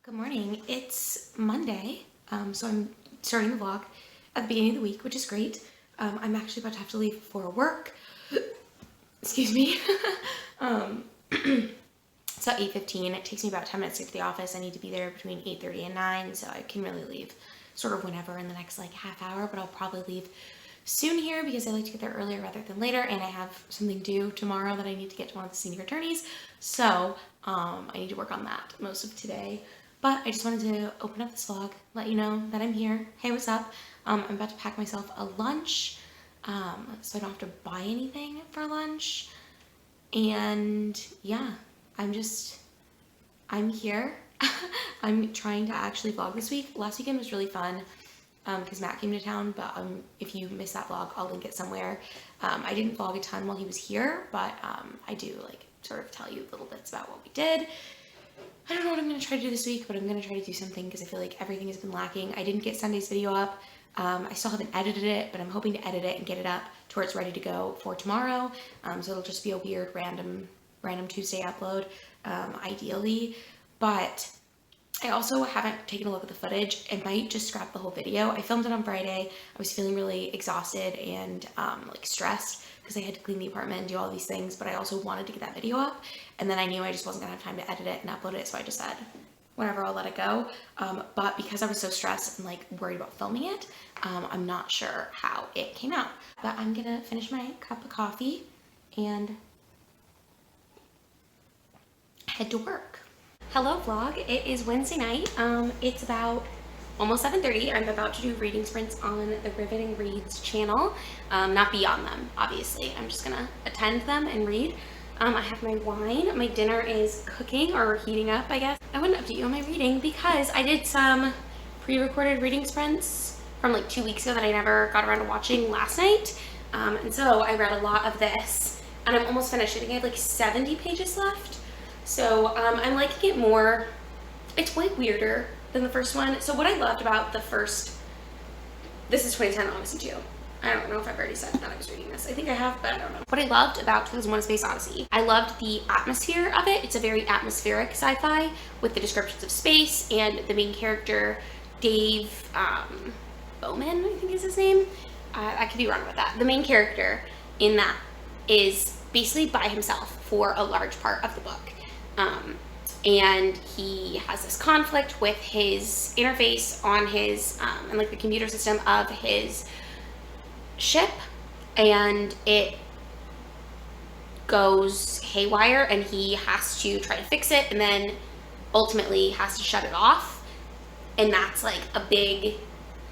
Good morning. It's Monday, so I'm starting the vlog at the beginning of the week, which is great. I'm actually about to have to leave for work. Excuse me. It's at 8:15. It takes me about 10 minutes to get to the office. I need to be there between 8:30 and 9, so I can really leave sort of whenever in the next like half hour, but I'll probably leave soon here because I like to get there earlier rather than later, and I have something due tomorrow that I need to get to one of the senior attorneys, so I need to work on that most of today. But I just wanted to open up this vlog, let you know that I'm here. Hey, what's up? I'm about to pack myself a lunch, so I don't have to buy anything for lunch. And yeah, I'm here. I'm trying to actually vlog this week. Last weekend was really fun because Matt came to town, but if you missed that vlog, I'll link it somewhere. I didn't vlog a ton while he was here, but I do like sort of tell you little bits about what we did. I don't know what I'm going to try to do this week, but I'm going to try to do something because I feel like everything has been lacking. I didn't get Sunday's video up. I still haven't edited it, but I'm hoping to edit it and get it up to where it's ready to go for tomorrow. So it'll just be a weird random Tuesday upload, ideally. But I also haven't taken a look at the footage. It might just scrap the whole video. I filmed it on Friday. I was feeling really exhausted and like stressed because I had to clean the apartment and do all these things, but I also wanted to get that video up. And then I knew I just wasn't gonna have time to edit it and upload it, so I just said, whatever, I'll let it go. But because I was so stressed and like worried about filming it, I'm not sure how it came out. But I'm gonna finish my cup of coffee and head to work. Hello vlog, it is Wednesday night. It's about almost 7:30. I'm about to do reading sprints on the Riveting Reads channel. Not be on them, obviously. I'm just gonna attend them and read. I have my wine. My dinner is cooking or heating up, I guess. I wouldn't update you on my reading because I did some pre-recorded reading sprints from like 2 weeks ago that I never got around to watching last night. And so I read a lot of this and I'm almost finished. I think I have like 70 pages left. So I'm liking it more. It's way weirder than the first one. So what I loved about the first, this is 2010 Odyssey 2. I don't know if I've already said that I was reading this. I think I have, but I don't know. What I loved about 2001: A Space Odyssey, I loved the atmosphere of it. It's a very atmospheric sci-fi with the descriptions of space, and the main character, Dave Bowman, I think is his name. I could be wrong about that. The main character in that is basically by himself for a large part of the book. And he has this conflict with his interface on his, and like the computer system of his ship, and it goes haywire and he has to try to fix it and then ultimately has to shut it off. And that's like a big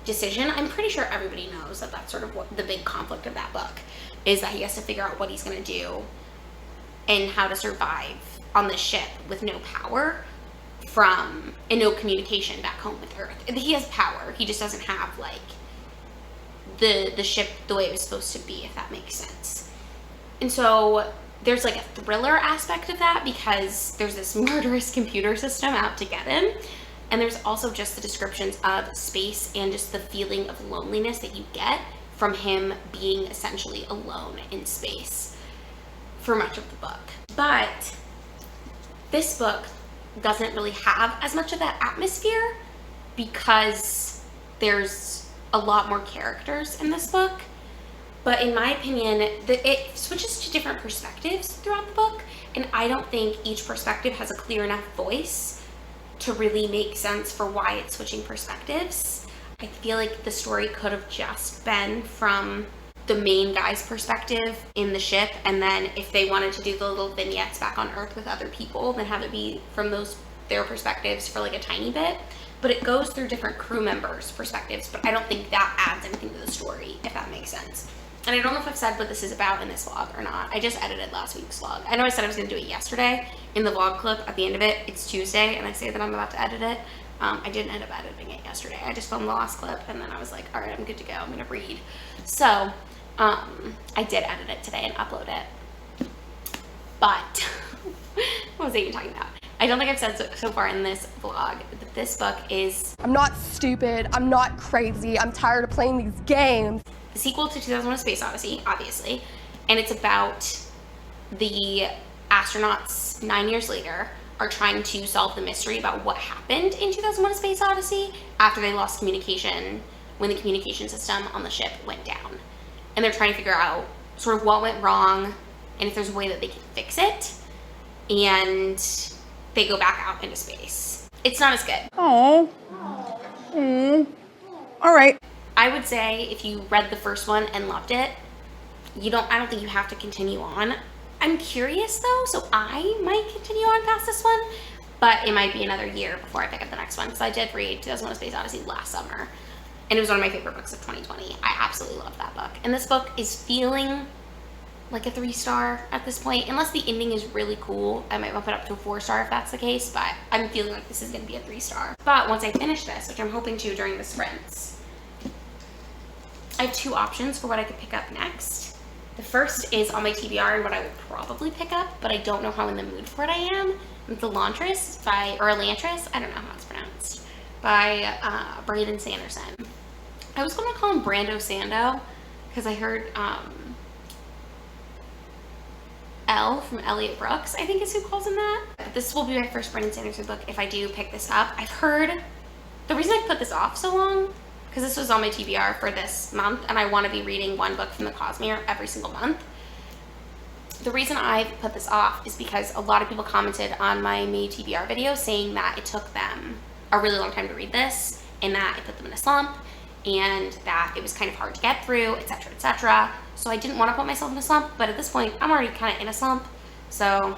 decision. I'm pretty sure everybody knows that that's sort of what the big conflict of that book is, that he has to figure out what he's going to do and how to survive on the ship with no power and no communication back home with Earth. He has power, he just doesn't have like the ship the way it was supposed to be, if that makes sense. And so there's like a thriller aspect of that because there's this murderous computer system out to get him, and there's also just the descriptions of space and just the feeling of loneliness that you get from him being essentially alone in space for much of the book. But this book doesn't really have as much of that atmosphere because there's a lot more characters in this book. But in my opinion, it switches to different perspectives throughout the book, and I don't think each perspective has a clear enough voice to really make sense for why it's switching perspectives. I feel like the story could have just been from the main guy's perspective in the ship, and then if they wanted to do the little vignettes back on Earth with other people, then have it be from their perspectives for like a tiny bit. But it goes through different crew members' perspectives, but I don't think that adds anything to the story, if that makes sense. And I don't know if I've said what this is about in this vlog or not. I just edited last week's vlog. I know I said I was going to do it yesterday in the vlog clip at the end of it. It's Tuesday, and I say that I'm about to edit it. I didn't end up editing it yesterday. I just filmed the last clip, and then I was like, all right, I'm good to go. I'm going to read. So I did edit it today and upload it. But what was I even talking about? I don't think I've said so far in this vlog that this book is... I'm not stupid, I'm not crazy, I'm tired of playing these games. The sequel to 2001: A Space Odyssey, obviously, and it's about the astronauts 9 years later are trying to solve the mystery about what happened in 2001: A Space Odyssey after they lost communication when the communication system on the ship went down. And they're trying to figure out sort of what went wrong and if there's a way that they can fix it. And they go back out into space. It's not as good. Oh. All right. I would say if you read the first one and loved it, I don't think you have to continue on. I'm curious though, so I might continue on past this one, but it might be another year before I pick up the next one, because I did read 2001: A Space Odyssey last summer, and it was one of my favorite books of 2020. I absolutely love that book. And this book is feeling like a 3-star at this point. Unless the ending is really cool, I might bump it up to a 4-star if that's the case, but I'm feeling like this is going to be a 3-star. But once I finish this, which I'm hoping to during the sprints, I have 2 options for what I could pick up next. The first is on my TBR and what I would probably pick up, but I don't know how in the mood for it I am. It's Elantris Elantris, I don't know how it's pronounced, by Brandon Sanderson. I was going to call him Brando Sando, because I heard L from Elliot Brooks, I think is who calls him that. But this will be my first Brandon Sanderson book if I do pick this up. I've heard, the reason I put this off so long, because this was on my TBR for this month, and I want to be reading one book from the Cosmere every single month. The reason I put this off is because a lot of people commented on my May TBR video saying that it took them a really long time to read this, and that it put them in a slump, and that it was kind of hard to get through, etc., etc. So I didn't want to put myself in a slump, but at this point, I'm already kind of in a slump. So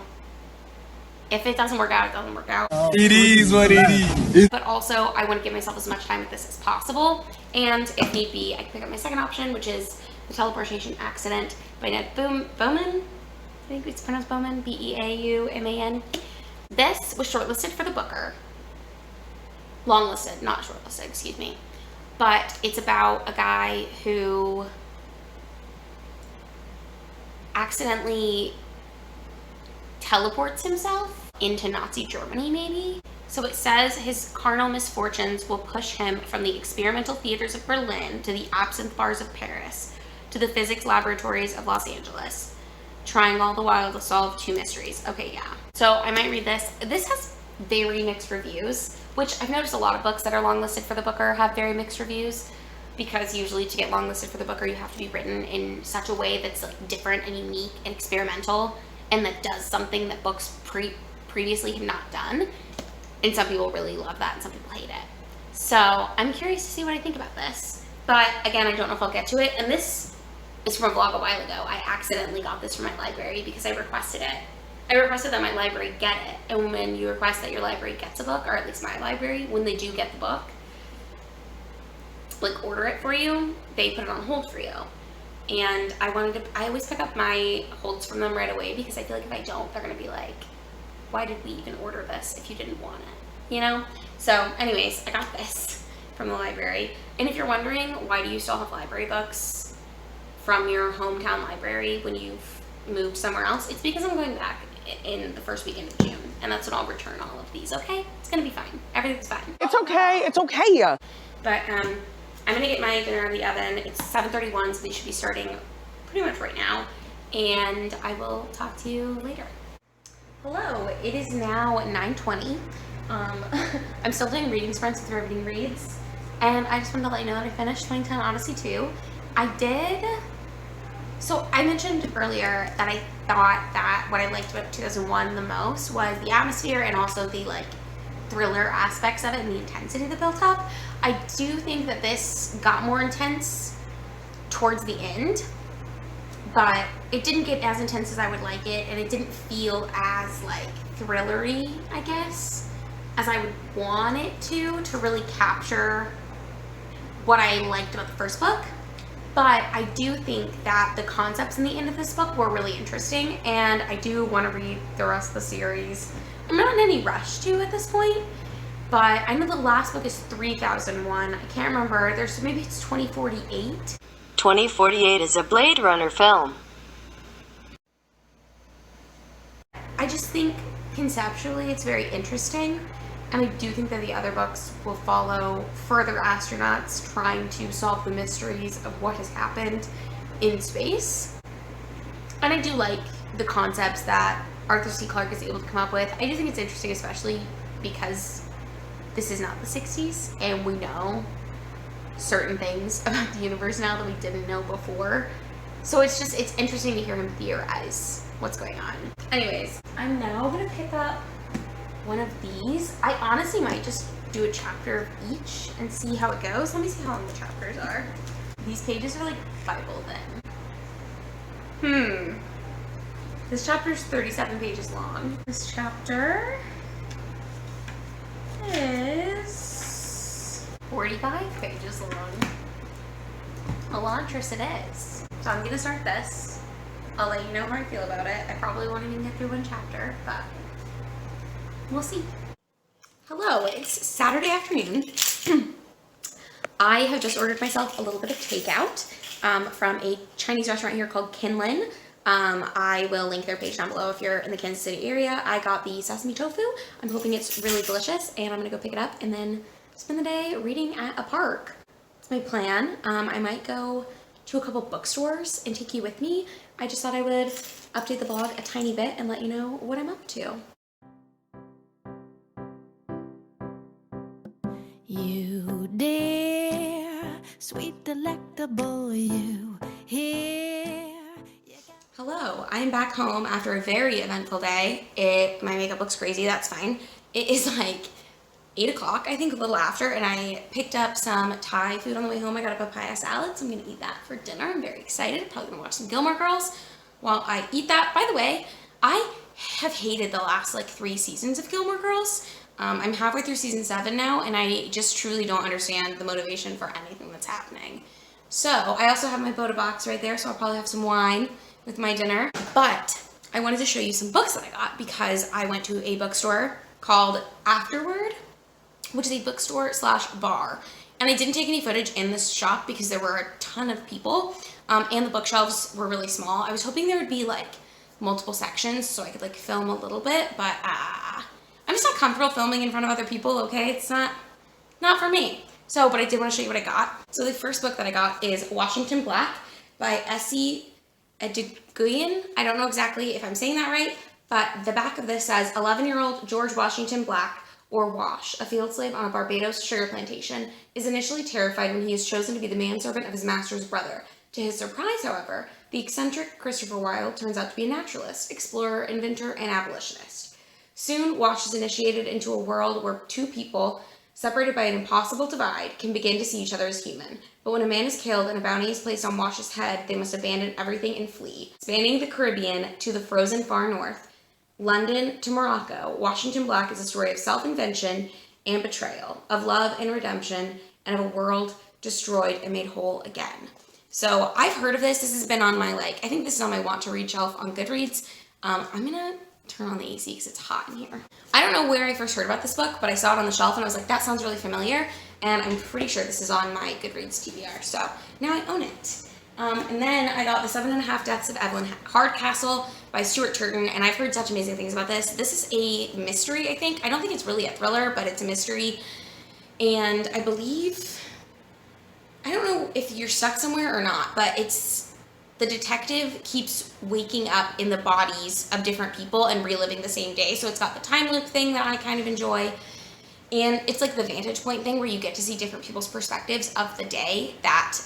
if it doesn't work out, it doesn't work out. It is what it is. But also, I want to give myself as much time with this as possible. And if need be, I can pick up my second option, which is The Teleportation Accident by Ned Bowman. I think it's pronounced Bowman, B-E-A-U-M-A-N. This was shortlisted for the Booker. Longlisted, not shortlisted, excuse me. But it's about a guy who accidentally teleports himself into Nazi Germany, maybe. So it says his carnal misfortunes will push him from the experimental theaters of Berlin to the absinthe bars of Paris to the physics laboratories of Los Angeles, trying all the while to solve 2 mysteries. Okay, yeah. So I might read this. This has very mixed reviews, which I've noticed a lot of books that are longlisted for the Booker have very mixed reviews, because usually to get longlisted for the Booker, you have to be written in such a way that's like different and unique and experimental, and that does something that books previously have not done. And some people really love that and some people hate it. So I'm curious to see what I think about this. But again, I don't know if I'll get to it. And this is from a blog a while ago. I accidentally got this from my library because I requested it. I requested that my library get it. And when you request that your library gets a book, or at least my library, when they do get the book, like order it for you, they put it on hold for you. And I always pick up my holds from them right away, because I feel like if I don't, they're going to be like, why did we even order this if you didn't want it? You know? So anyways, I got this from the library. And if you're wondering, why do you still have library books from your hometown library when you've moved somewhere else? It's because I'm going back in the first weekend of June, and that's when I'll return all of these, okay? It's going to be fine. Everything's fine. It's okay. It's okay. But I'm going to get my dinner out of the oven. It's 7:31, so they should be starting pretty much right now. And I will talk to you later. Hello, it is now 9:20. I'm still doing reading sprints with Riveting Reads, and I just wanted to let you know that I finished 2010 Odyssey 2. So I mentioned earlier that I thought that what I liked about 2001 the most was the atmosphere and also the like thriller aspects of it and the intensity that built up. I do think that this got more intense towards the end, but it didn't get as intense as I would like it, and it didn't feel as like thrillery, I guess, as I would want it to really capture what I liked about the first book. But I do think that the concepts in the end of this book were really interesting, and I do want to read the rest of the series. I'm not in any rush to at this point, but I know the last book is 3001. I can't remember. Maybe it's 2048. 2048 is a Blade Runner film. I just think conceptually it's very interesting, and I do think that the other books will follow further astronauts trying to solve the mysteries of what has happened in space. And I do like the concepts that Arthur C. Clarke is able to come up with. I do think it's interesting, especially because this is not the 60s and we know certain things about the universe now that we didn't know before. So it's interesting to hear him theorize what's going on. Anyways, I'm now gonna pick up one of these. I honestly might just do a chapter of each and see how it goes. Let me see how long the chapters are. These pages are like Bible then. This chapter is 37 pages long. This chapter is 45 pages long. Elantris it is. So I'm gonna start this. I'll let you know how I feel about it. I probably won't even get through one chapter, but we'll see. Hello, it's Saturday afternoon. I have just ordered myself a little bit of takeout from a Chinese restaurant here called Kinlin. I will link their page down below if you're in the Kansas City area. I got the sesame tofu. I'm hoping it's really delicious, and I'm gonna go pick it up and then spend the day reading at a park. That's my plan. I might go to a couple bookstores and take you with me. I just thought I would update the blog a tiny bit and let you know what I'm up to. You dear, sweet delectable you here. Hello, I'm back home after a very eventful day. My makeup looks crazy, that's fine. It is like 8 o'clock, I think a little after, and I picked up some Thai food on the way home. I got a papaya salad, so I'm gonna eat that for dinner. I'm very excited. Probably gonna watch some Gilmore Girls while I eat that. By the way, I have hated the last like 3 seasons of Gilmore Girls. I'm halfway through season 7 now, and I just truly don't understand the motivation for anything that's happening. So I also have my Boda box right there, so I'll probably have some wine with my dinner. But I wanted to show you some books that I got because I went to a bookstore called Afterward, which is a bookstore / bar. And I didn't take any footage in this shop because there were a ton of people, and the bookshelves were really small. I was hoping there would be like multiple sections so I could like film a little bit, but I'm just not comfortable filming in front of other people, okay? It's not for me. So, but I did want to show you what I got. So the first book that I got is Washington Black by Essie Edguyen. I don't know exactly if I'm saying that right, but the back of this says 11-year-old George Washington Black, or Wash, a field slave on a Barbados sugar plantation, is initially terrified when he is chosen to be the manservant of his master's brother. To his surprise, however, the eccentric Christopher Wilde turns out to be a naturalist, explorer, inventor, and abolitionist. Soon, Wash is initiated into a world where two people, separated by an impossible divide, can begin to see each other as human. But when a man is killed and a bounty is placed on Wash's head, they must abandon everything and flee. Spanning the Caribbean to the frozen far north, London to Morocco, Washington Black is a story of self-invention and betrayal, of love and redemption, and of a world destroyed and made whole again. So I've heard of this. This has been on my, I think this is on my want to read shelf on Goodreads. I'm gonna turn on the AC because it's hot in here. I don't know where I first heard about this book, but I saw it on the shelf and I was like, that sounds really familiar. And I'm pretty sure this is on my Goodreads TBR. So now I own it. And then I got The 7.5 Deaths of Evelyn Hardcastle by Stuart Turton, and I've heard such amazing things about this. This is a mystery, I think. I don't think it's really a thriller, but it's a mystery. And I believe, I don't know if you're stuck somewhere or not, but it's, the detective keeps waking up in the bodies of different people and reliving the same day. So it's got the time loop thing that I kind of enjoy. And it's like the vantage point thing where you get to see different people's perspectives of the day that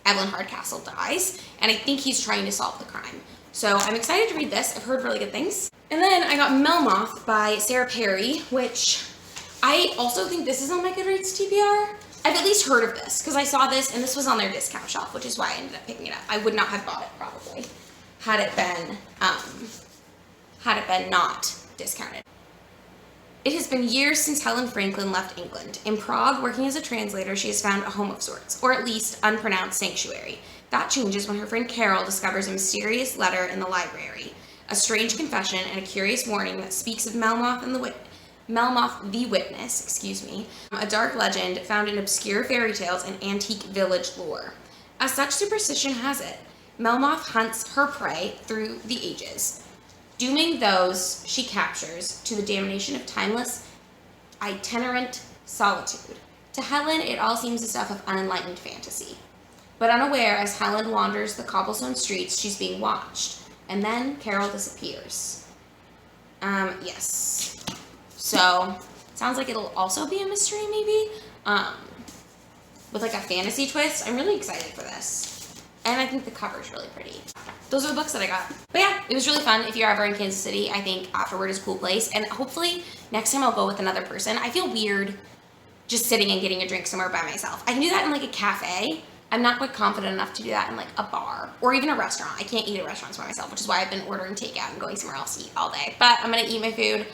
Evelyn Hardcastle dies. And I think he's trying to solve the crime. So I'm excited to read this. I've heard really good things. And then I got Melmoth by Sarah Perry, which I also think this is on my Goodreads TBR. I've at least heard of this because I saw this and this was on their discount shelf, which is why I ended up picking it up. I would not have bought it probably had it been not discounted. It has been years since Helen Franklin left England. In Prague, working as a translator, she has found a home of sorts, or at least unpronounced sanctuary. That changes when her friend Carol discovers a mysterious letter in the library, a strange confession and a curious warning that speaks of Melmoth the Witness, a dark legend found in obscure fairy tales and antique village lore. As such superstition has it, Melmoth hunts her prey through the ages, dooming those she captures to the damnation of timeless, itinerant solitude. To Helen, it all seems the stuff of unenlightened fantasy. But unaware, as Helen wanders the cobblestone streets, she's being watched. And then Carol disappears. Yes. So, sounds like it'll also be a mystery, maybe? With like a fantasy twist. I'm really excited for this. And I think the cover's really pretty. Those are the books that I got. But yeah, it was really fun. If you're ever in Kansas City, I think Afterward is a cool place. And hopefully next time I'll go with another person. I feel weird just sitting and getting a drink somewhere by myself. I can do that in like a cafe. I'm not quite confident enough to do that in like a bar or even a restaurant. I can't eat at restaurants by myself, which is why I've been ordering takeout and going somewhere else to eat all day. But I'm gonna eat my food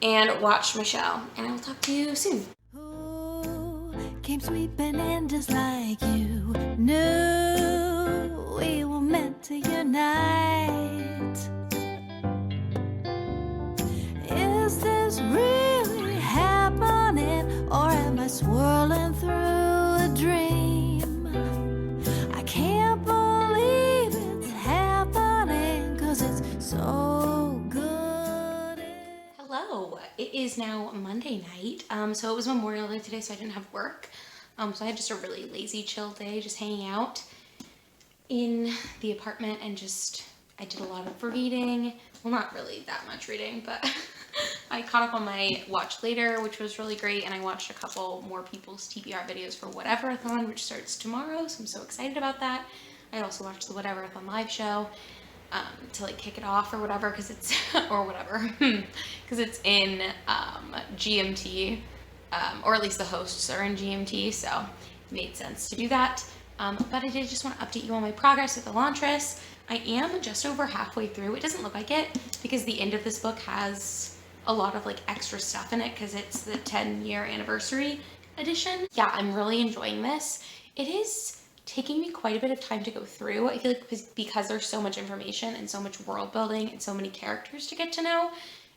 and watch my show. And I will talk to you soon. Who came sweeping in just like you knew we were meant to unite? Is this really happening, or am I swirling through a dream? I can't believe it's happening, 'cause it's so good. Hello, it is now Monday night. So it was Memorial Day today, so I didn't have work. So I had just a really lazy, chill day, just hanging out in the apartment and I did a lot of reading. Well, not really that much reading, but I caught up on my Watch Later, which was really great, and I watched a couple more people's TBR videos for Whateverathon, which starts tomorrow, so I'm so excited about that. I also watched the Whateverathon live show to like kick it off or whatever, because it's because it's in GMT, or at least the hosts are in GMT, so it made sense to do that. But I did just want to update you on my progress with Elantris. I am just over halfway through. It doesn't look like it because the end of this book has a lot of like extra stuff in it because it's the 10-year anniversary edition. Yeah, I'm really enjoying this. It is taking me quite a bit of time to go through. I feel like because there's so much information and so much world building and so many characters to get to know,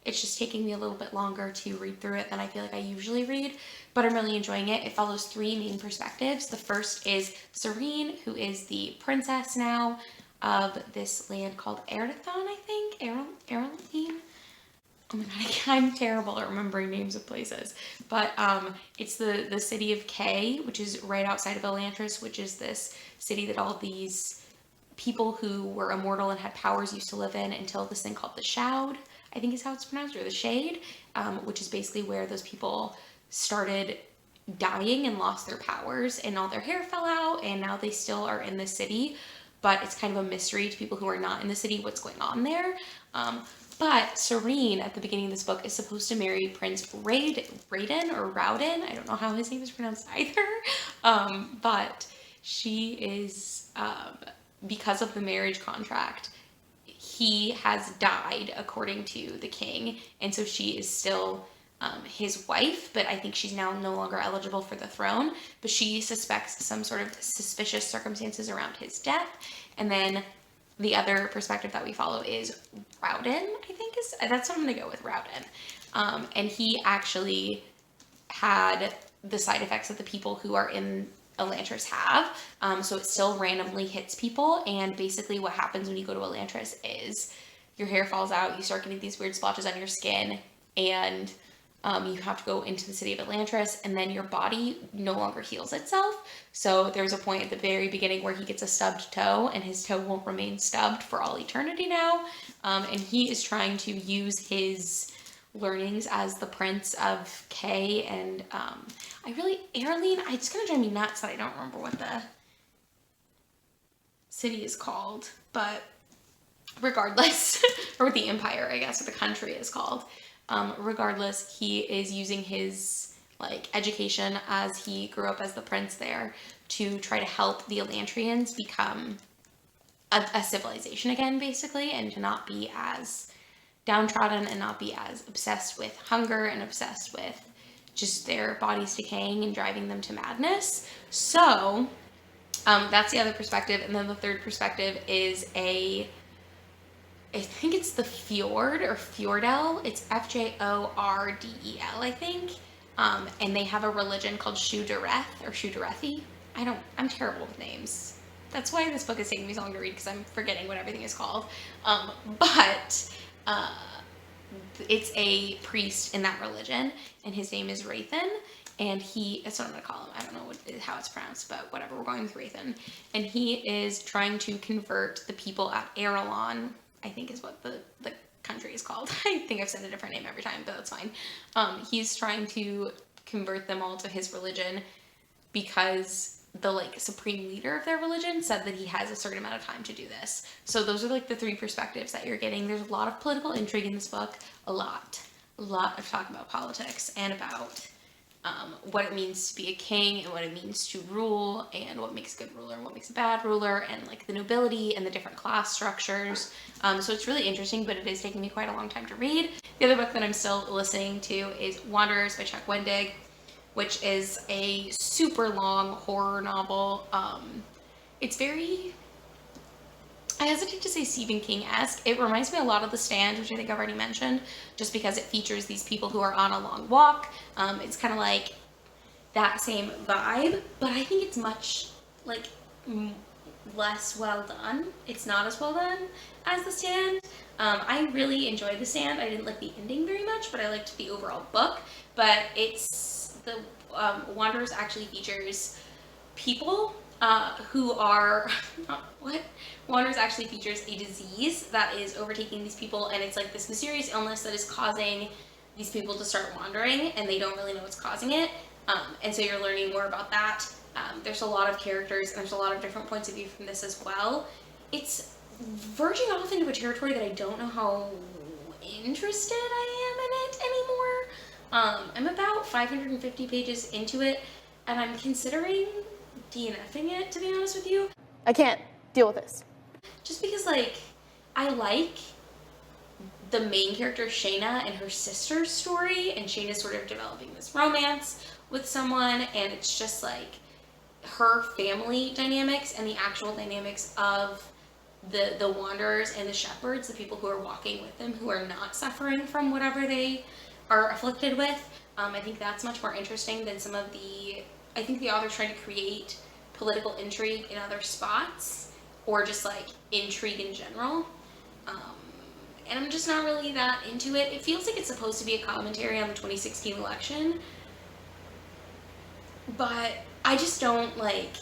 it's just taking me a little bit longer to read through it than I feel like I usually read, but I'm really enjoying it. It follows 3 main perspectives. The first is Serene, who is the princess now of this land called Erdathon, I think? Erlene? Oh my god, I'm terrible at remembering names of places. But it's the city of Kay, which is right outside of Elantris, which is this city that all these people who were immortal and had powers used to live in until this thing called the Shroud, I think is how it's pronounced, or the Shade, which is basically where those people started dying and lost their powers and all their hair fell out, and now they still are in the city, but it's kind of a mystery to people who are not in the city what's going on there. But Serene, at the beginning of this book, is supposed to marry Prince Raiden or Rowden. I don't know how his name is pronounced either. But she is, because of the marriage contract, he has died according to the king, and so she is still his wife, but I think she's now no longer eligible for the throne, but she suspects some sort of suspicious circumstances around his death. And then the other perspective that we follow is Rowden, I think that's what I'm gonna go with, Rowden. And he actually had the side effects that the people who are in Elantris have, so it still randomly hits people, and basically what happens when you go to Elantris is your hair falls out, you start getting these weird splotches on your skin, and you have to go into the city of Elantris, and then your body no longer heals itself. So there's a point at the very beginning where he gets a stubbed toe, and his toe won't remain stubbed for all eternity now, and he is trying to use his learnings as the Prince of Kay, and Erlene, it's gonna drive me nuts that I don't remember what the city is called, but regardless, or what the empire, I guess, or the country is called. Regardless, he is using his like education as he grew up as the prince there to try to help the Elantrians become a civilization again, basically, and to not be as downtrodden and not be as obsessed with hunger and obsessed with just their bodies decaying and driving them to madness. So that's the other perspective. And then the third perspective is I think it's the Fjord or Fjordel. It's Fjordel, I think. And they have a religion called Shudareth or Shudarethi. I'm terrible with names. That's why this book is taking me so long to read, because I'm forgetting what everything is called. But it's a priest in that religion, and his name is Rathan, and that's what I'm gonna call him. I don't know how it's pronounced, but whatever, we're going with Rathan. And he is trying to convert the people at Erelon, I think is what the country is called. I think I've said a different name every time, but that's fine. He's trying to convert them all to his religion because the like supreme leader of their religion said that he has a certain amount of time to do this. So those are like the three perspectives that you're getting. There's a lot of political intrigue in this book, a lot of talk about politics and about what it means to be a king and what it means to rule and what makes a good ruler and what makes a bad ruler and like the nobility and the different class structures. So it's really interesting, but it is taking me quite a long time to read. The other book that I'm still listening to is Wanderers by Chuck Wendig, which is a super long horror novel. It's very, I hesitate to say Stephen King-esque. It reminds me a lot of The Stand, which I think I've already mentioned, just because it features these people who are on a long walk. It's kind of like that same vibe, but I think it's much like less well done. It's not as well done as The Stand. I really enjoyed The Stand. I didn't like the ending very much, but I liked the overall book. But it's the Wanderers actually features people who are Wanderers actually features a disease that is overtaking these people, and it's like this mysterious illness that is causing these people to start wandering, and they don't really know what's causing it. And so you're learning more about that. There's a lot of characters, and there's a lot of different points of view from this as well. It's verging off into a territory that I don't know how interested I am in it anymore. I'm about 550 pages into it, and I'm considering DNFing it, to be honest with you. I can't deal with this. Just because, like, I like the main character, Shayna, and her sister's story, and Shayna's sort of developing this romance with someone, and it's just, like, her family dynamics and the actual dynamics of the wanderers and the shepherds, the people who are walking with them, who are not suffering from whatever they are afflicted with. I think that's much more interesting than some of the, I think the author's trying to create political intrigue in other spots, or just like intrigue in general. And I'm just not really that into it. It feels like it's supposed to be a commentary on the 2016 election, but I just don't like,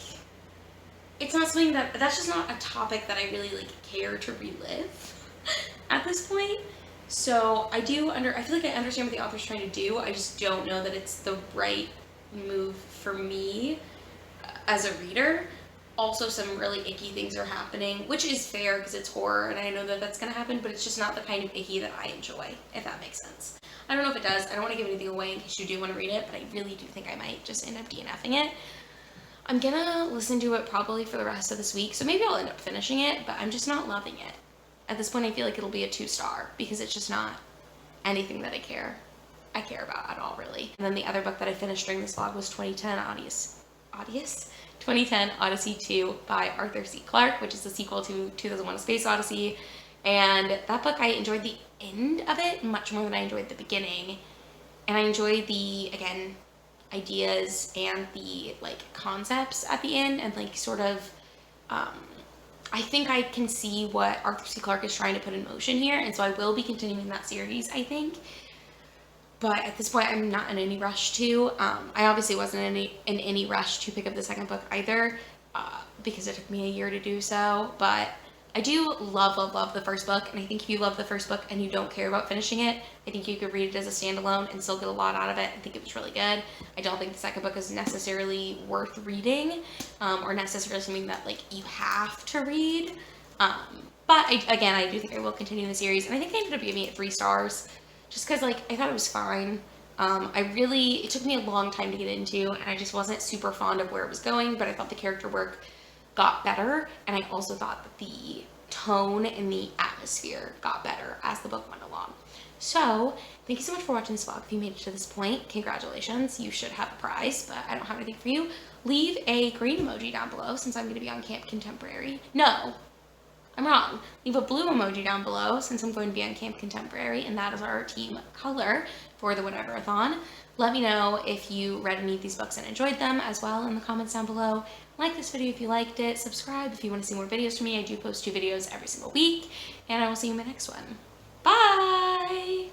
it's not something that's just not a topic that I really like care to relive at this point. So I feel like I understand what the author's trying to do. I just don't know that it's the right move for me as a reader. Also, some really icky things are happening, which is fair because it's horror and I know that that's going to happen, but it's just not the kind of icky that I enjoy, if that makes sense. I don't know if it does. I don't want to give anything away in case you do want to read it, but I really do think I might just end up DNFing it. I'm going to listen to it probably for the rest of this week, so maybe I'll end up finishing it, but I'm just not loving it. At this point, I feel like it'll be a 2-star because it's just not anything that I care about at all, really. And then the other book that I finished during this vlog was 2010 Odyssey 2 by Arthur C. Clarke, which is the sequel to 2001: A Space Odyssey. And that book, I enjoyed the end of it much more than I enjoyed the beginning. And I enjoyed the, again, ideas and the, like, concepts at the end, and, like, sort of, I think I can see what Arthur C. Clarke is trying to put in motion here, and so I will be continuing that series, I think. But at this point, I'm not in any rush to. I obviously wasn't in any rush to pick up the second book either, because it took me a year to do so. But I do love the first book, and I think if you love the first book and you don't care about finishing it, I think you could read it as a standalone and still get a lot out of it. I think it was really good. I don't think the second book is necessarily worth reading, or necessarily something that, like, you have to read. But I do think I will continue the series, and I think I ended up giving it 3 stars. Just because, like, I thought it was fine. It took me a long time to get into, and I just wasn't super fond of where it was going, but I thought the character work got better, and I also thought that the tone and the atmosphere got better as the book went along. So, thank you so much for watching this vlog. If you made it to this point, congratulations. You should have a prize, but I don't have anything for you. Leave a green emoji down below, since I'm going to be on Camp Contemporary. No. I'm wrong. Leave a blue emoji down below since I'm going to be on Camp Contemporary, and that is our team color for the Whatever-a-thon. Let me know if you read any of these books and enjoyed them as well in the comments down below. Like this video if you liked it. Subscribe if you want to see more videos from me. I do post 2 videos every single week, and I will see you in my next one. Bye!